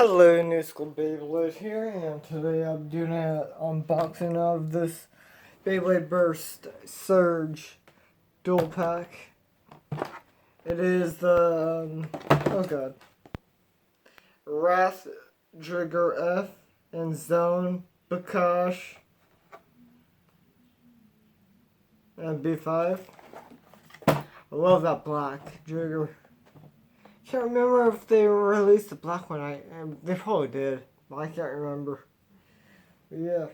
Hello, New School Beyblade here, and today I'm doing an unboxing of this Beyblade Burst Surge Dual Pack. It is the, Wraith, Driger F, and Zone, Balkesh, and B5. I love that black Driger. Can't remember if they released the black one. They probably did, but I can't remember. But yeah,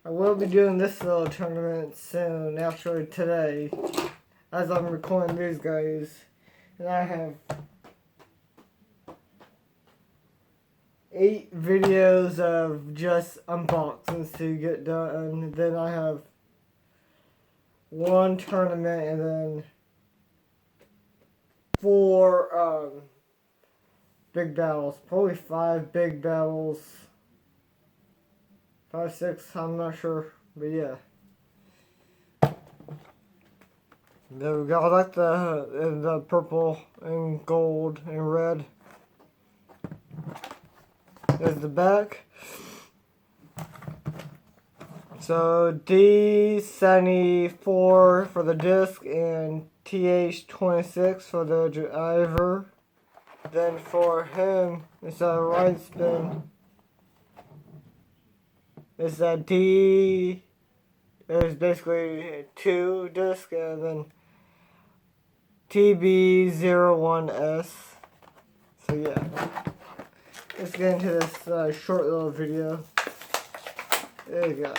I will be doing this little tournament soon, actually today, as I'm recording these guys. And I have 8 videos of just unboxings to get done, and then I have 1 tournament, and then 4 big battles, probably 5 big battles, 5, 6, I'm not sure, but yeah. There we go. I like the purple and gold and red. There's the back. So D74 for the disc and TH26 for the driver. Then for him, it's a right spin. It's a D. It's basically 2 disc, and then TB01S. So yeah, let's get into this short little video. There you go.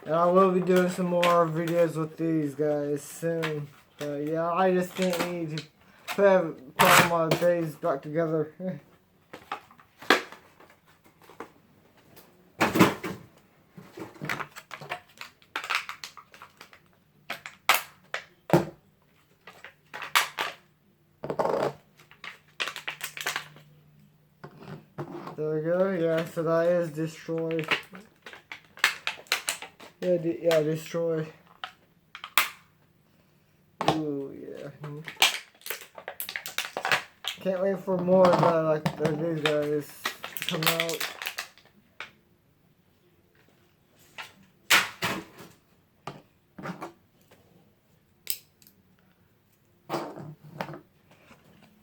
And I will be doing some more videos with these guys soon. But yeah, I just didn't need to put all my days back together. There we go. Yeah, so that is destroyed. Yeah, destroy. Ooh, yeah. Can't wait for more of these guys to come out.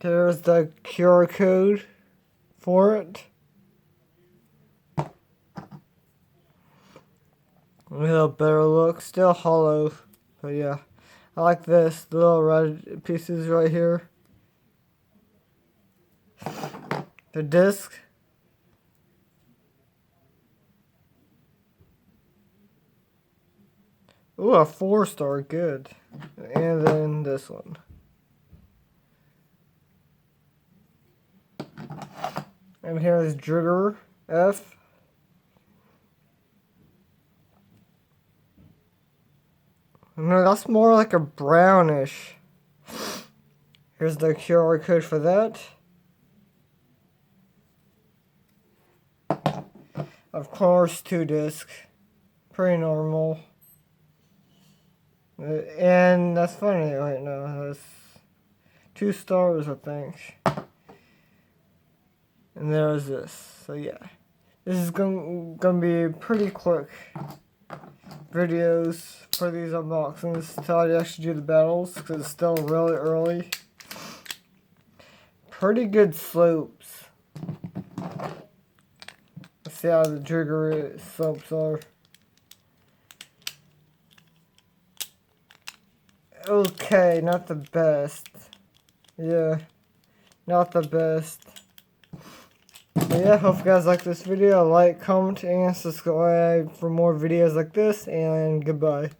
There's the QR code for it. A little better look, still hollow, but yeah, I like this, the little red pieces right here. The disc. Ooh, a 4-star, good. And then this one. And here's Driger F. No, that's more like a brownish. Here's the QR code for that. Of course, 2 disc. Pretty normal. And that's funny right now. That's 2 stars, I think. And there's this. So yeah. This is gonna be pretty quick videos for these unboxings until I actually do the battles, because it's still really early. Pretty good slopes. Let's see how the Driger slopes are. Okay, not the best. Yeah, not the best. But yeah, hope you guys like this video. Like, comment, and subscribe for more videos like this, and goodbye.